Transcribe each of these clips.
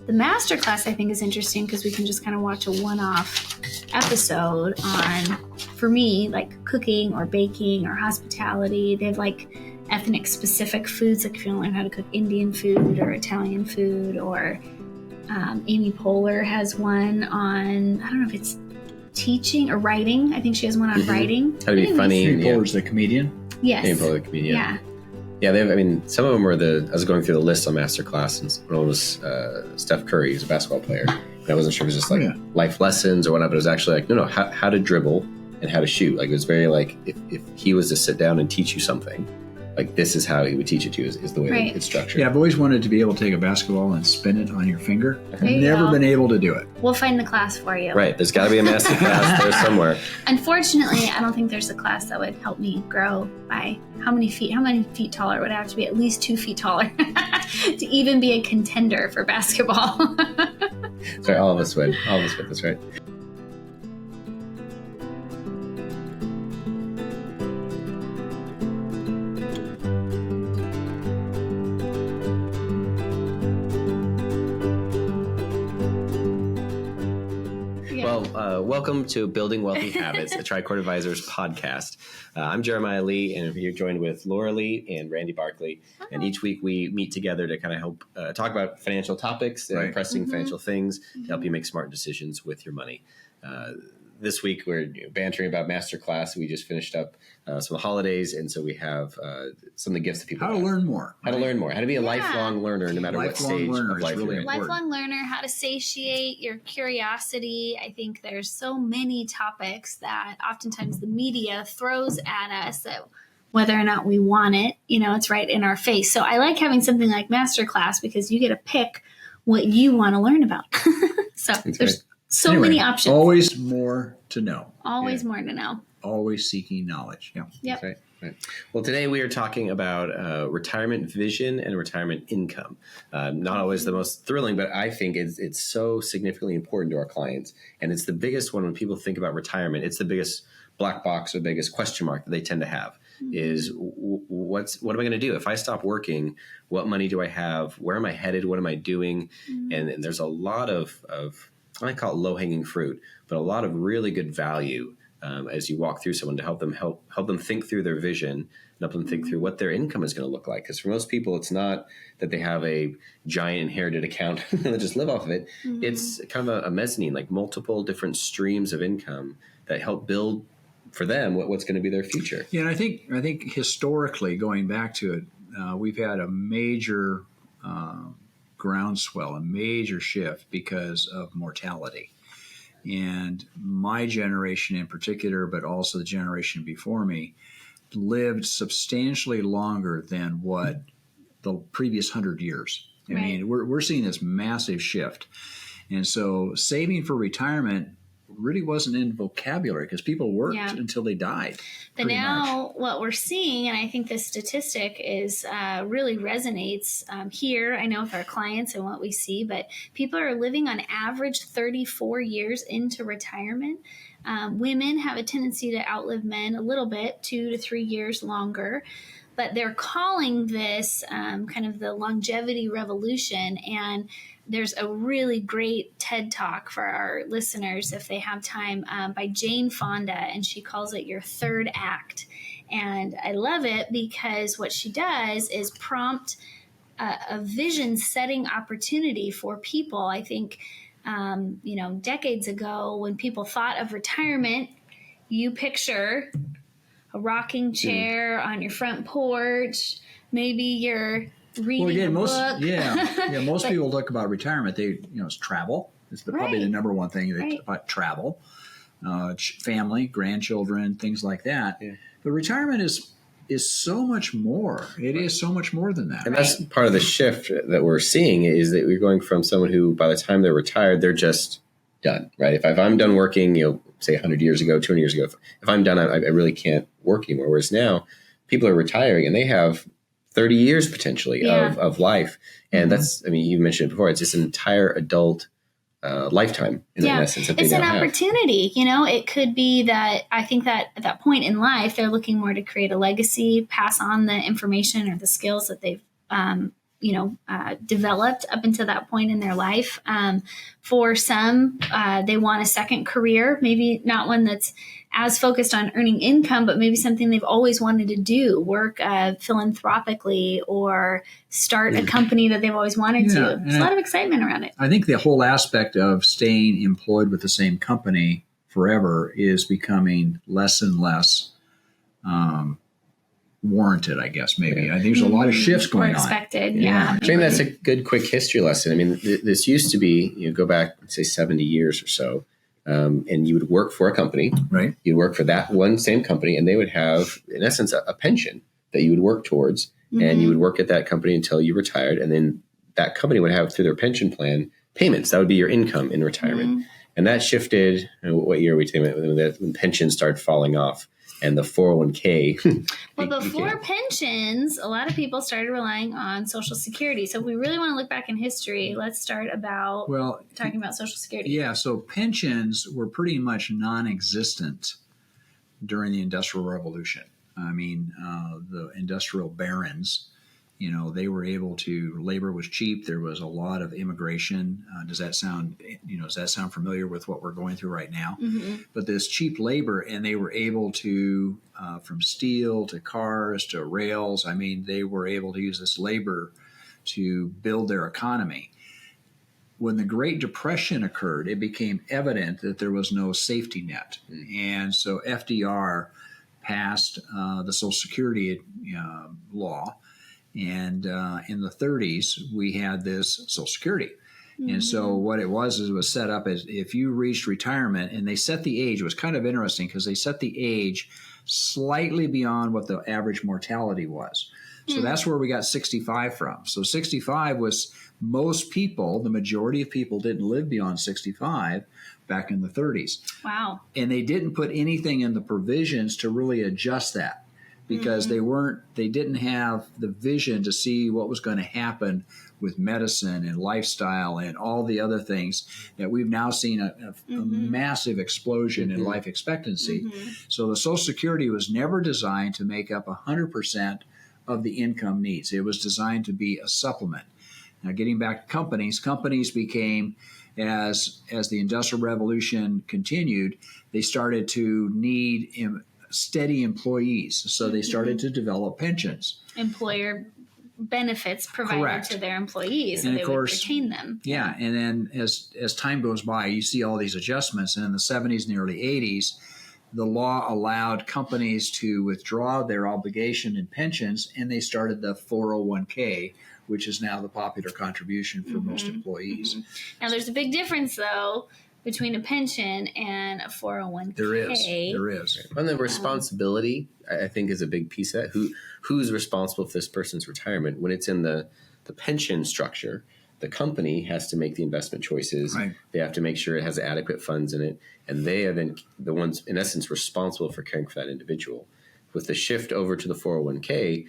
The Masterclass, I think, is interesting because we can just kind of watch a one-off episode on, for me, like cooking or baking or hospitality. They have like ethnic-specific foods, like if you want to learn how to cook Indian food or Italian food, or Amy Poehler has one on, I don't know if it's teaching or writing. I think she has one on writing. How to be funny. Amy Poehler's the comedian. Yes. Amy Poehler, the comedian. Yeah. Yeah, they have, I mean, some of them were I was going through the list on Masterclass, and one was Steph Curry, who's a basketball player. And I wasn't sure if it was just like life lessons or whatnot, but it was actually like, no, how to dribble and how to shoot. Like, it was very like, if he was to sit down and teach you something, like this is how he would teach it to you, is the way that it's structured. Yeah, I've always wanted to be able to take a basketball and spin it on your finger. I've never been able to do it. We'll find the class for you. Right. There's got to be a master class there somewhere. Unfortunately, I don't think there's a class that would help me grow by how many feet taller would I have to be? At least 2 feet taller to even be a contender for basketball. That's right. All of us would. That's right. Welcome to Building Wealthy Habits, a Tricord Advisors podcast. I'm Jeremiah Lee, and you're joined with Laura Lee and Randy Barkley. Hi. And each week we meet together to kind of help talk about financial topics and pressing financial things to help you make smart decisions with your money. This week we're bantering about Masterclass. We just finished up some of the holidays, and so we have some of the gifts that people How to learn more. How to learn more. How to be a lifelong learner no matter what stage of life you're in. Lifelong learner, how to satiate your curiosity. I think there's so many topics that oftentimes the media throws at us that whether or not we want it, it's right in our face. So I like having something like Masterclass because you get to pick what you want to learn about. So there's so many options. Always more to know. Always more to know. Always seeking knowledge. Yeah. Yep. That's right. Well, today we are talking about retirement vision and retirement income. Not always the most thrilling, but I think it's so significantly important to our clients. And it's the biggest one when people think about retirement. It's the biggest black box or biggest question mark that they tend to have is what am I going to do? If I stop working, what money do I have? Where am I headed? What am I doing? And there's a lot of I call it low-hanging fruit, but a lot of really good value as you walk through someone to help them think through their vision and help them think through what their income is going to look like. Because for most people, it's not that they have a giant inherited account and they just live off of it. It's kind of a mezzanine, like multiple different streams of income that help build for them what's going to be their future. Yeah, and I think historically, going back to it, we've had a major groundswell, a major shift because of mortality. And my generation in particular, but also the generation before me, lived substantially longer than what the previous 100 years. I mean, we're seeing this massive shift. And so saving for retirement really wasn't in vocabulary because people worked until they died. But now what we're seeing, and I think this statistic is really resonates here, I know with our clients and what we see, but people are living on average 34 years into retirement. Women have a tendency to outlive men a little bit, 2 to 3 years longer. But they're calling this kind of the longevity revolution. And there's a really great TED Talk for our listeners, if they have time, by Jane Fonda, and she calls it your third act. And I love it because what she does is prompt a vision-setting opportunity for people. I think, decades ago, when people thought of retirement, you picture a rocking chair on your front porch. Maybe you're reading a book. Most people talk about retirement. It's travel. It's probably the number one thing about travel, family, grandchildren, things like that. Yeah. But retirement is so much more. It is so much more than that. And that's part of the shift that we're seeing is that we're going from someone who, by the time they're retired, they're just done, right? If I'm done working, say 100 years ago, 200 years ago, if I'm done, I really can't work anymore. Whereas now people are retiring and they have 30 years potentially of life. And that's, you mentioned it before, it's just an entire adult lifetime in essence. It's an opportunity. It could be that I think that at that point in life, they're looking more to create a legacy, pass on the information or the skills that they've developed up until that point in their life. For some, they want a second career, maybe not one that's as focused on earning income, but maybe something they've always wanted to do, work philanthropically or start a company that they've always wanted to. There's a lot of excitement around it. I think the whole aspect of staying employed with the same company forever is becoming less and less warranted, I guess, maybe. I think there's a lot of shifts going expected, on. Yeah. I think that's a good quick history lesson. I mean, this used to be, go back, say 70 years or so, and you would work for a company, right? You'd work for that one same company, and they would have, in essence, a pension that you would work towards, and you would work at that company until you retired, and then that company would have, through their pension plan, payments. That would be your income in retirement. And that shifted, what year are we talking about, when pensions started falling off and the 401k. Well, before pensions, a lot of people started relying on Social Security. So if we really want to look back in history, let's start about talking about Social Security. Yeah, so pensions were pretty much non-existent during the Industrial Revolution. I mean, the industrial barons, they were able to, labor was cheap. There was a lot of immigration. Does that sound familiar with what we're going through right now? But this cheap labor, and they were able to, from steel to cars to rails, I mean, they were able to use this labor to build their economy. When the Great Depression occurred, it became evident that there was no safety net. And so FDR passed the Social Security law. And in the 30s, we had this Social Security. And so what it was is it was set up as if you reached retirement, and they set the age. It was kind of interesting because they set the age slightly beyond what the average mortality was. So that's where we got 65 from. So 65 was most people, the majority of people didn't live beyond 65 back in the 30s. Wow. And they didn't put anything in the provisions to really adjust that, because they didn't have the vision to see what was going to happen with medicine and lifestyle and all the other things that we've now seen a massive explosion in life expectancy. So the Social Security was never designed to make up 100% of the income needs. It was designed to be a supplement. Now, getting back to companies became, as the Industrial Revolution continued, they started to need steady employees. So they started to develop pensions. Employer benefits provided to their employees, so and they would retain them. Yeah, and then as time goes by, you see all these adjustments. And in the 70s and the early 80s, the law allowed companies to withdraw their obligation in pensions, and they started the 401k, which is now the popular contribution for most employees. Now, there's a big difference, though, between a pension and a 401k. There is. And the responsibility, I think, is a big piece of that. Who's responsible for this person's retirement? When it's in the pension structure, the company has to make the investment choices. Right. They have to make sure it has adequate funds in it. And they are then the ones, in essence, responsible for caring for that individual. With the shift over to the 401k,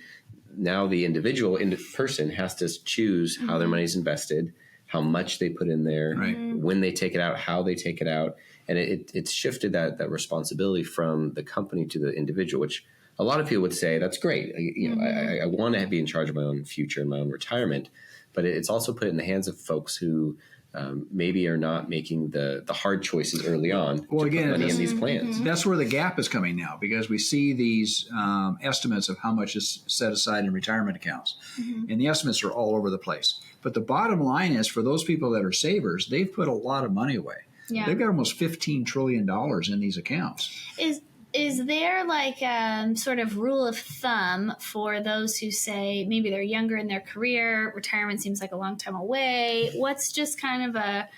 now the individual person has to choose how their money is invested, how much they put in there, when they take it out, how they take it out. And it's shifted that responsibility from the company to the individual, which a lot of people would say, that's great. I want to be in charge of my own future and my own retirement. But it's also put in the hands of folks who maybe are not making the hard choices early on to put money in these plans. That's where the gap is coming now, because we see these estimates of how much is set aside in retirement accounts. And the estimates are all over the place. But the bottom line is, for those people that are savers, they've put a lot of money away. Yeah. They've got almost $15 trillion in these accounts. Is there like a sort of rule of thumb for those who say maybe they're younger in their career, retirement seems like a long time away? What's just kind of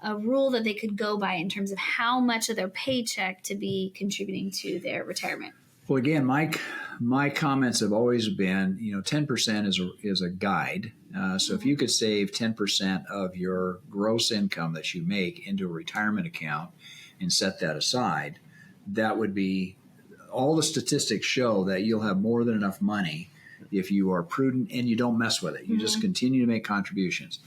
a rule that they could go by in terms of how much of their paycheck to be contributing to their retirement? Well, again, my comments have always been, 10% is a guide. So if you could save 10% of your gross income that you make into a retirement account and set that aside, that would be, all the statistics show that you'll have more than enough money if you are prudent and you don't mess with it. You just continue to make contributions.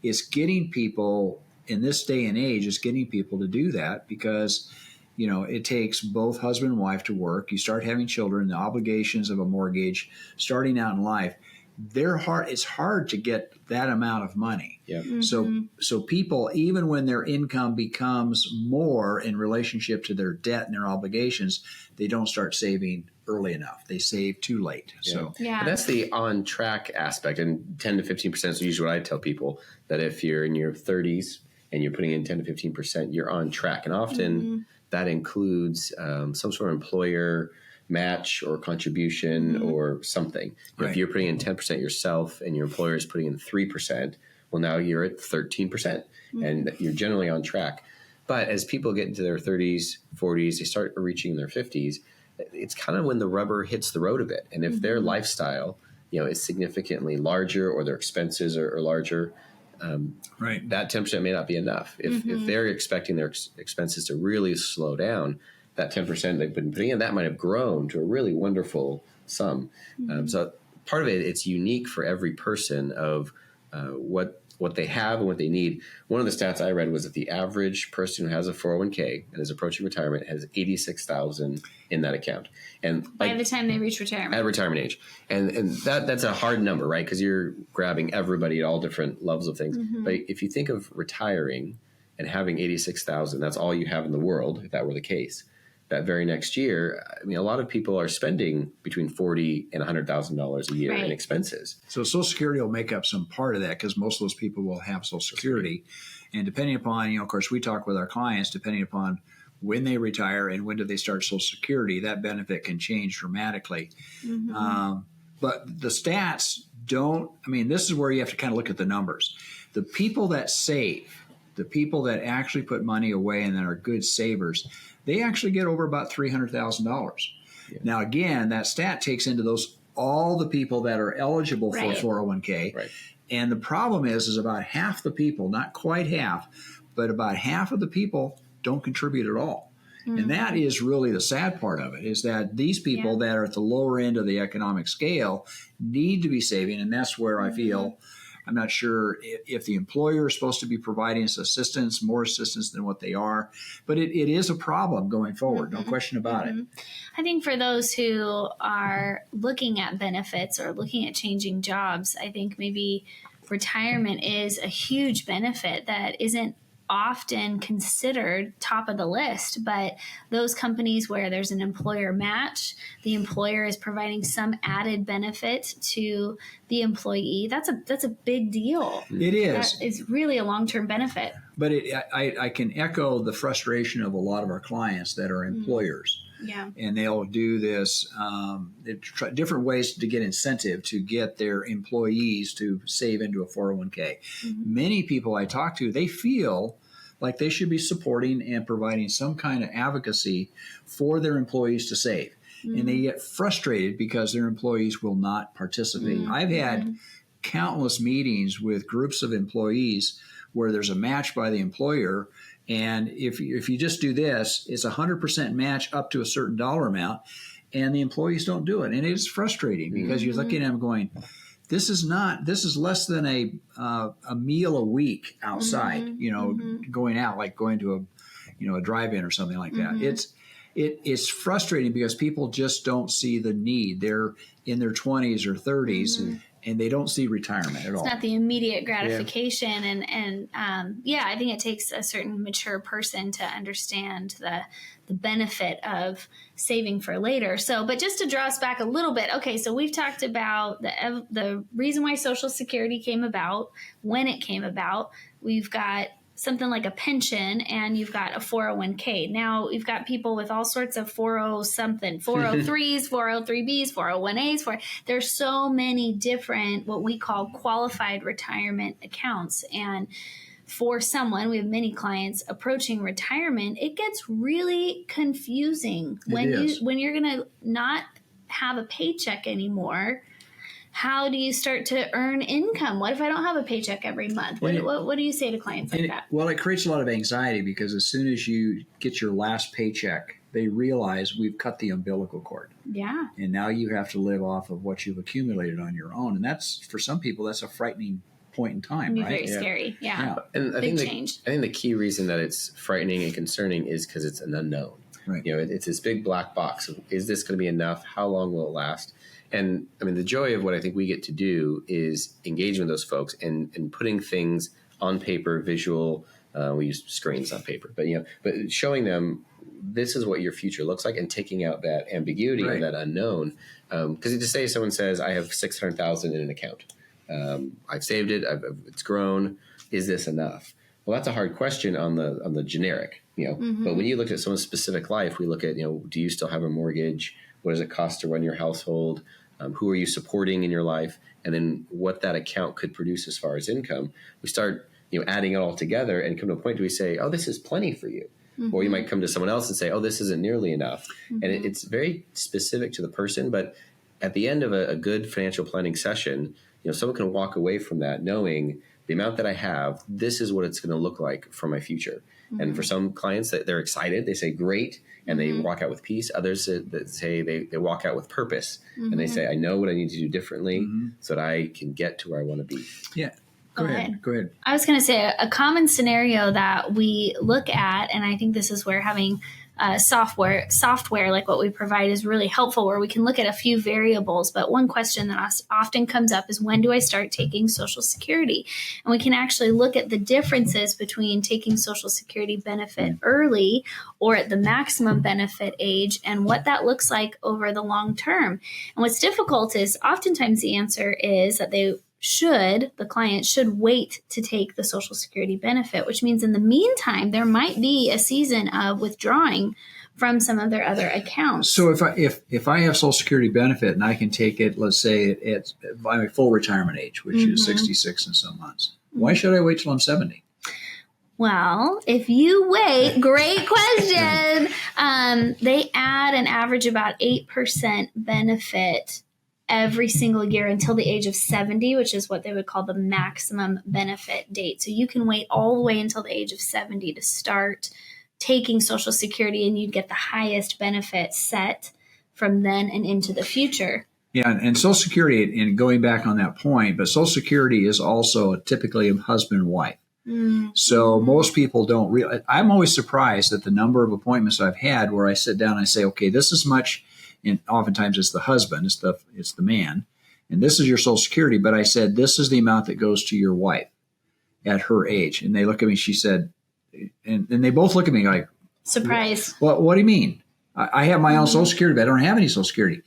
It's getting people, in this day and age, it's getting people to do that, because it takes both husband and wife to work. You start having children, the obligations of a mortgage, starting out in life. it's hard to get that amount of money. Yeah. So people, even when their income becomes more in relationship to their debt and their obligations, they don't start saving early enough. They save too late. So And that's the on track aspect. And 10 to 15% is usually what I tell people, that if you're in your 30s and you're putting in 10 to 15%, you're on track. And often that includes some sort of employer match or contribution or something. Right. If you're putting in 10% yourself and your employer is putting in 3%, well, now you're at 13% and you're generally on track. But as people get into their 30s, 40s, they start reaching their 50s, it's kind of when the rubber hits the road a bit. And if their lifestyle, is significantly larger or their expenses are larger, that 10% may not be enough. If they're expecting their expenses to really slow down, that 10% they've been putting in, that might have grown to a really wonderful sum. So part of it, it's unique for every person of what they have and what they need. One of the stats I read was that the average person who has a 401k and is approaching retirement has $86,000 in that account. And by the time they reach retirement. At retirement age. And that's a hard number, right? Because you're grabbing everybody at all different levels of things. But if you think of retiring and having $86,000, that's all you have in the world, if that were the case. That very next year, I mean, a lot of people are spending between $40,000 and $100,000 a year in expenses. So Social Security will make up some part of that because most of those people will have Social Security. And depending upon, of course, we talk with our clients, depending upon when they retire and when do they start Social Security, that benefit can change dramatically. But the stats this is where you have to kind of look at the numbers. The people that save, the people that actually put money away and that are good savers, they actually get over about $300,000. Yeah. Now, again, that stat takes into all the people that are eligible for 401k. Right. And the problem is about half the people, not quite half, but about half of the people don't contribute at all. And that is really the sad part of it, is that these people that are at the lower end of the economic scale need to be saving. And that's where I feel, I'm not sure if the employer is supposed to be providing us more assistance than what they are, but it is a problem going forward. No question about it. I think for those who are looking at benefits or looking at changing jobs, I think maybe retirement is a huge benefit that isn't often considered top of the list, but those companies where there's an employer match, the employer is providing some added benefit to the employee. That's a big deal. It is. That is really a long-term benefent. But I can echo the frustration of a lot of our clients that are employers. Yeah. And they'll do this, try different ways to get incentive to get their employees to save into a 401k. Many people I talk to, they feel like they should be supporting and providing some kind of advocacy for their employees to save. And they get frustrated because their employees will not participate. I've had countless meetings with groups of employees where there's a match by the employer. And if you just do this, it's 100% match up to a certain dollar amount, and the employees don't do it. And it's frustrating because you're looking at them going, this is less than a meal a week outside, going out, like going to a drive-in or something like that. It's frustrating because people just don't see the need. They're in their 20s or 30s and they don't see retirement at all. It's not the immediate gratification. And I think it takes a certain mature person to understand the benefit of saving for later. So, but just to draw us back a little bit, okay, so we've talked about the reason why Social Security came about, when it came about. We've got something like a pension, and you've got a 401k. Now you've got people with all sorts of 403s, 403bs, 401as. There's so many different what we call qualified retirement accounts. And for someone, we have many clients approaching retirement, it gets really confusing when you're going to not have a paycheck anymore. How do you start to earn income? What if I don't have a paycheck every month? What do you say to clients like that? Well, it creates a lot of anxiety because as soon as you get your last paycheck, they realize we've cut the umbilical cord. Yeah. And now you have to live off of what you've accumulated on your own. And that's, for some people, that's a frightening point in time, right? Very scary. Yeah. And Big change. I think the key reason that it's frightening and concerning is because it's an unknown. Right. It's this big black box of, is this going to be enough? How long will it last? And I mean, the joy of what I think we get to do is engage with those folks and putting things on paper, visual. We use screens, not paper, but showing them this is what your future looks like, and taking out that ambiguity and that unknown. Because to say someone says, "I have 600,000 in an account, I've saved it, it's grown. Is this enough?" Well, that's a hard question on the generic, But when you look at someone's specific life, we look at, do you still have a mortgage? What does it cost to run your household? Who are you supporting in your life? And then what that account could produce as far as income. We start, adding it all together and come to a point where we say, oh, this is plenty for you. Or you might come to someone else and say, oh, this isn't nearly enough. And it's very specific to the person. But at the end of a good financial planning session, someone can walk away from that knowing the amount that I have, this is what it's going to look like for my future. And for some clients, that they're excited, they say great, and they walk out with peace. Others that say they walk out with purpose, and they say, I know what I need to do differently so that I can get to where I want to be. Yeah. Go ahead. I was going to say a common scenario that we look at, and I think this is where having software like what we provide is really helpful, where we can look at a few variables. But one question that often comes up is, when do I start taking Social Security? And we can actually look at the differences between taking Social Security benefit early or at the maximum benefit age, and what that looks like over the long term. And what's difficult is oftentimes the answer is that the client should wait to take the Social Security benefit, which means in the meantime, there might be a season of withdrawing from some of their other accounts. So if I have Social Security benefit and I can take it, let's say at my full retirement age, which is 66 and some months, why should I wait till I'm 70? Well, if you wait, great question. They add an average about 8% benefit every single year until the age of 70, which is what they would call the maximum benefit date. So you can wait all the way until the age of 70 to start taking Social Security, and you'd get the highest benefit set from then and into the future. Yeah, and Social Security, and going back on that point, but Social Security is also typically a husband-wife. So most people don't realize. I'm always surprised at the number of appointments I've had where I sit down and I say, okay, this is much. And oftentimes it's the husband, it's the man, and this is your Social Security. But I said, this is the amount that goes to your wife at her age. And they look at me, she said, and they both look at me like, surprise. What do you mean? I have my own Social Security, but I don't have any Social Security.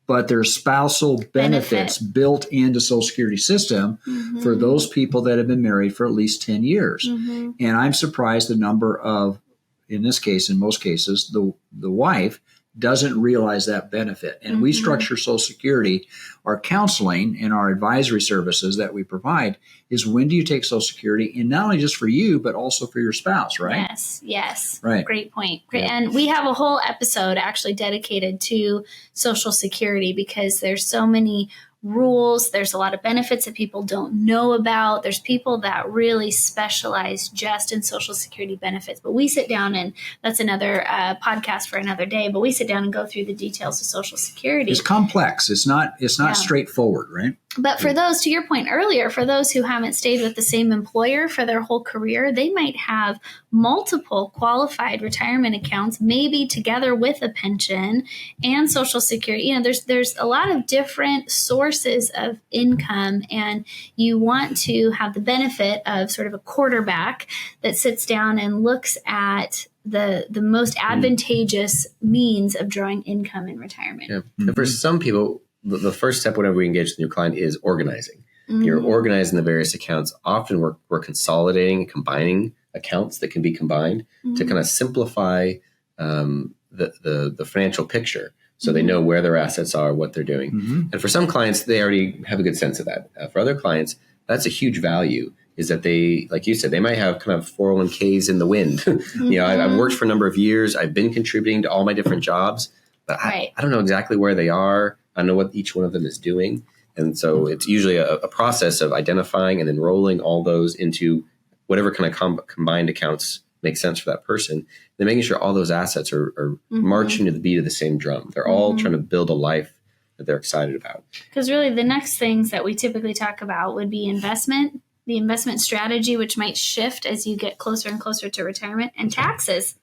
But there's spousal benefits built into Social Security system for those people that have been married for at least 10 years. And I'm surprised the number of, in this case, in most cases, the wife doesn't realize that benefit. And we structure Social Security, our counseling and our advisory services that we provide is, when do you take Social Security? And not only just for you, but also for your spouse, right? Yes. Right. Great point. And we have a whole episode actually dedicated to Social Security, because there's so many rules. There's a lot of benefits that people don't know about. There's people that really specialize just in Social Security benefits. But we sit down, and that's another podcast for another day, but we sit down and go through the details of Social Security. It's complex. It's not straightforward, right? But for those, to your point earlier, for those who haven't stayed with the same employer for their whole career, they might have multiple qualified retirement accounts, maybe together with a pension and Social Security. There's a lot of different sources of income, and you want to have the benefit of sort of a quarterback that sits down and looks at the most advantageous means of drawing income in retirement. Yeah. And for some people, the first step whenever we engage with a new client is organizing. You're organizing the various accounts. Often we're consolidating and combining accounts that can be combined to kind of simplify the financial picture, so they know where their assets are, what they're doing. And for some clients, they already have a good sense of that. For other clients, that's a huge value, is that they, like you said, they might have kind of 401ks in the wind. I've worked for a number of years. I've been contributing to all my different jobs, but I don't know exactly where they are. I know what each one of them is doing. And so it's usually a process of identifying and then rolling all those into whatever kind of combined accounts make sense for that person. Then making sure all those assets are marching to the beat of the same drum. They're all trying to build a life that they're excited about. Because really the next things that we typically talk about would be investment, the investment strategy, which might shift as you get closer and closer to retirement, and taxes.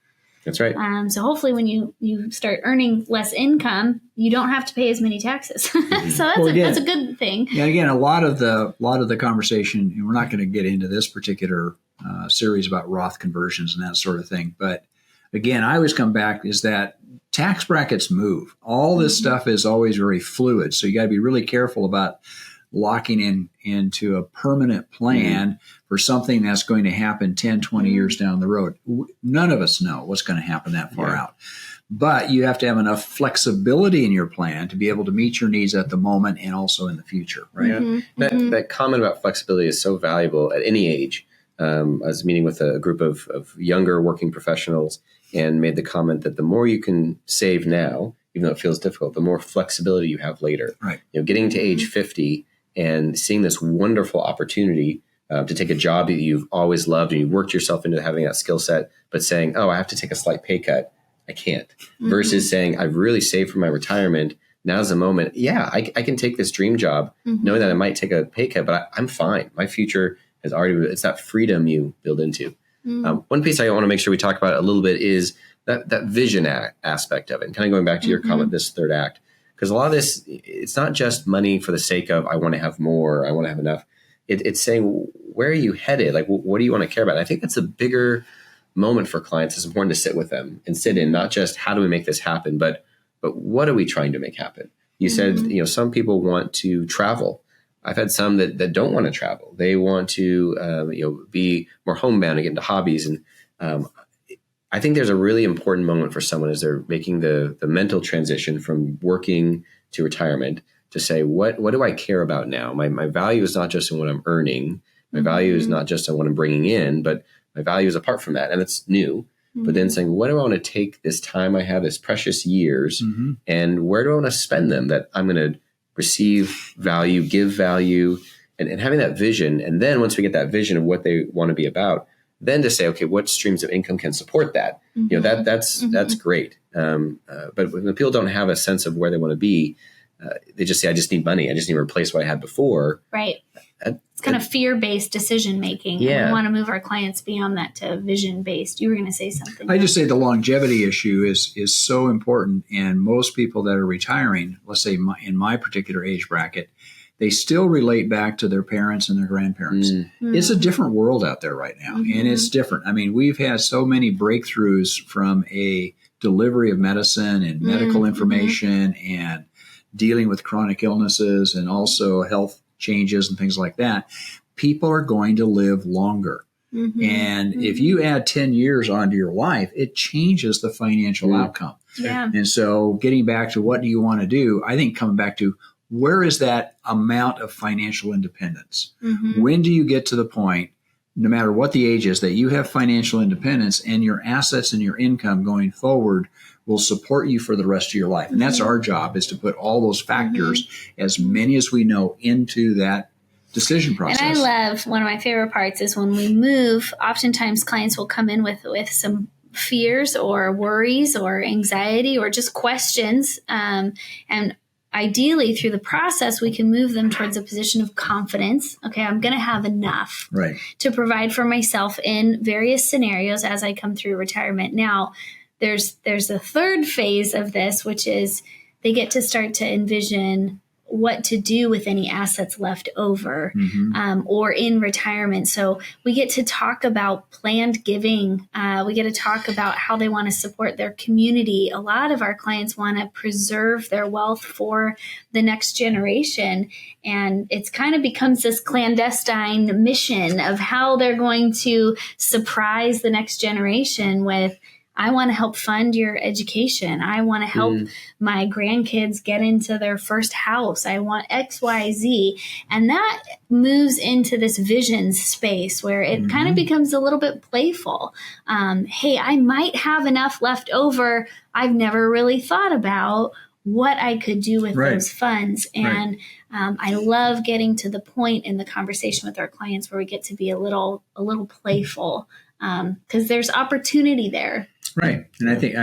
That's right. So hopefully when you start earning less income, you don't have to pay as many taxes. So that's a good thing. Yeah, again, a lot of the conversation, and we're not going to get into this particular series about Roth conversions and that sort of thing. But again, I always come back is that tax brackets move. All this stuff is always very fluid. So you got to be really careful about locking into a permanent plan for something that's going to happen 10, 20 years down the road. None of us know what's going to happen that far out. But you have to have enough flexibility in your plan to be able to meet your needs at the moment and also in the future, right? That comment about flexibility is so valuable at any age. I was meeting with a group of younger working professionals and made the comment that the more you can save now, even though it feels difficult, the more flexibility you have later. Right. Getting to age 50 and seeing this wonderful opportunity to take a job that you've always loved and you worked yourself into having that skill set, but saying, oh, I have to take a slight pay cut. I can't. Versus saying, I've really saved for my retirement. Now's the moment. Yeah, I can take this dream job, knowing that I might take a pay cut, but I'm fine. My future has already, it's that freedom you build into. One piece I want to make sure we talk about a little bit is that vision aspect of it. And kind of going back to your comment, this third act. Because a lot of this, it's not just money for the sake of, I want to have more, I want to have enough. It's saying, where are you headed? Like, what do you want to care about? And I think that's a bigger moment for clients. It's important to sit with them and sit in, not just how do we make this happen, but what are we trying to make happen? You said, some people want to travel. I've had some that don't want to travel. They want to, be more homebound and get into hobbies. And I think there's a really important moment for someone as they're making the mental transition from working to retirement to say, what do I care about now? My value is not just in what I'm earning. My value is not just in what I'm bringing in, but my value is apart from that. And it's new. But then saying, what do I want to take this time I have, this precious years, and where do I want to spend them that I'm going to receive value, give value, and having that vision. And then once we get that vision of what they want to be about, then to say, okay, what streams of income can support that? That's great. But when people don't have a sense of where they want to be, they just say, I just need money. I just need to replace what I had before. Right. It's kind of fear-based decision-making. Yeah. And we want to move our clients beyond that to vision-based. You were going to say something. I just say the longevity issue is so important. And most people that are retiring, let's say in my particular age bracket, they still relate back to their parents and their grandparents. It's a different world out there right now. And it's different. I mean, we've had so many breakthroughs from a delivery of medicine and medical information and dealing with chronic illnesses and also health changes and things like that. People are going to live longer. And if you add 10 years onto your life, it changes the financial outcome. Yeah. And so getting back to what do you want to do, I think coming back to where is that amount of financial independence? When do you get to the point, no matter what the age is, that you have financial independence and your assets and your income going forward will support you for the rest of your life? And that's our job, is to put all those factors, as many as we know, into that decision process. And I love, one of my favorite parts is when we move, oftentimes clients will come in with some fears or worries or anxiety or just questions. And ideally, through the process, we can move them towards a position of confidence. Okay, I'm going to have enough to provide for myself in various scenarios as I come through retirement. Now, there's a third phase of this, which is they get to start to envision what to do with any assets left over or in retirement. So we get to talk about planned giving. We get to talk about how they want to support their community. A lot of our clients want to preserve their wealth for the next generation. And it's kind of becomes this clandestine mission of how they're going to surprise the next generation with, I want to help fund your education. I want to help my grandkids get into their first house. I want X, Y, Z. And that moves into this vision space where it kind of becomes a little bit playful. Hey, I might have enough left over. I've never really thought about what I could do with those funds. And I love getting to the point in the conversation with our clients where we get to be a little playful because there's opportunity there. Right. And I think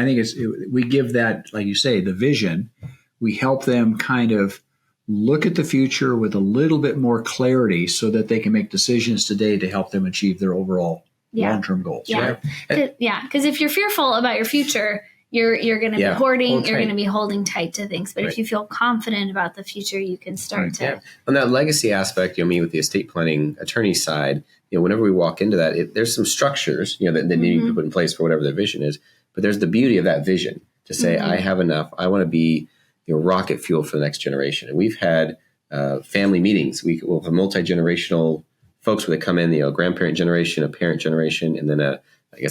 we give that, like you say, the vision. We help them kind of look at the future with a little bit more clarity so that they can make decisions today to help them achieve their overall long-term goals. Yeah. Right? Because if you're fearful about your future, you're going to be hoarding, you're going to be holding tight to things. But if you feel confident about the future, you can start to. Yeah. On that legacy aspect, me with the estate planning attorney side, whenever we walk into that, there's some structures, that need to be put in place for whatever their vision is. But there's the beauty of that vision to say, I have enough. I want to be, rocket fuel for the next generation. And we've had family meetings. We'll have multi-generational folks where they come in, a grandparent generation, a parent generation, and then a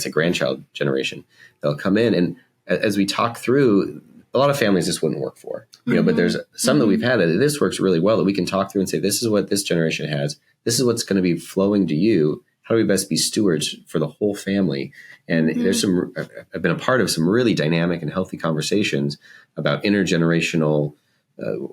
grandchild generation. They'll come in, and as we talk through, a lot of families this wouldn't work for, but there's some that we've had that this works really well, that we can talk through and say, this is what this generation has. This is what's going to be flowing to you. How do we best be stewards for the whole family? And I've been a part of some really dynamic and healthy conversations about intergenerational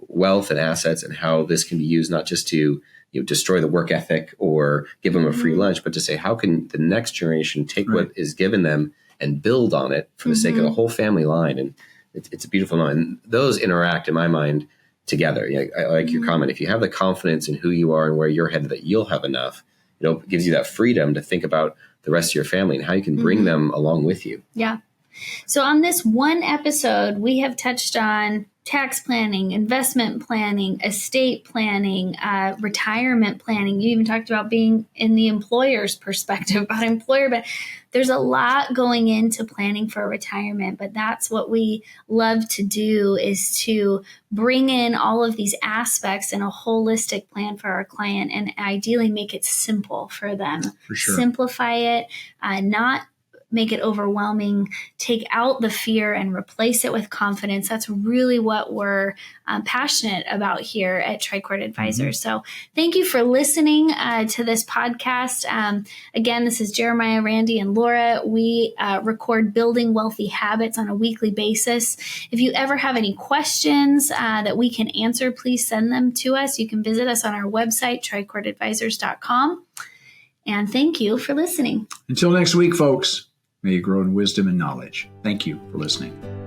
wealth and assets, and how this can be used not just to destroy the work ethic or give them a free lunch, but to say, how can the next generation take what is given them and build on it for the sake of the whole family line? And it's a beautiful moment. And those interact, in my mind, together. I like your comment. If you have the confidence in who you are and where you're headed, that you'll have enough, it gives you that freedom to think about the rest of your family and how you can bring them along with you. Yeah. So on this one episode, we have touched on tax planning, investment planning, estate planning, retirement planning. You even talked about being in the employer's perspective about employer, but there's a lot going into planning for retirement. But that's what we love to do, is to bring in all of these aspects in a holistic plan for our client, and ideally make it simple for them. For sure. Simplify it, not make it overwhelming, take out the fear and replace it with confidence. That's really what we're passionate about here at Tricord Advisors. So thank you for listening to this podcast. Again, this is Jeremiah, Randy, and Laura. We record Building Wealthy Habits on a weekly basis. If you ever have any questions that we can answer, please send them to us. You can visit us on our website, tricordadvisors.com. And thank you for listening. Until next week, folks. May you grow in wisdom and knowledge. Thank you for listening.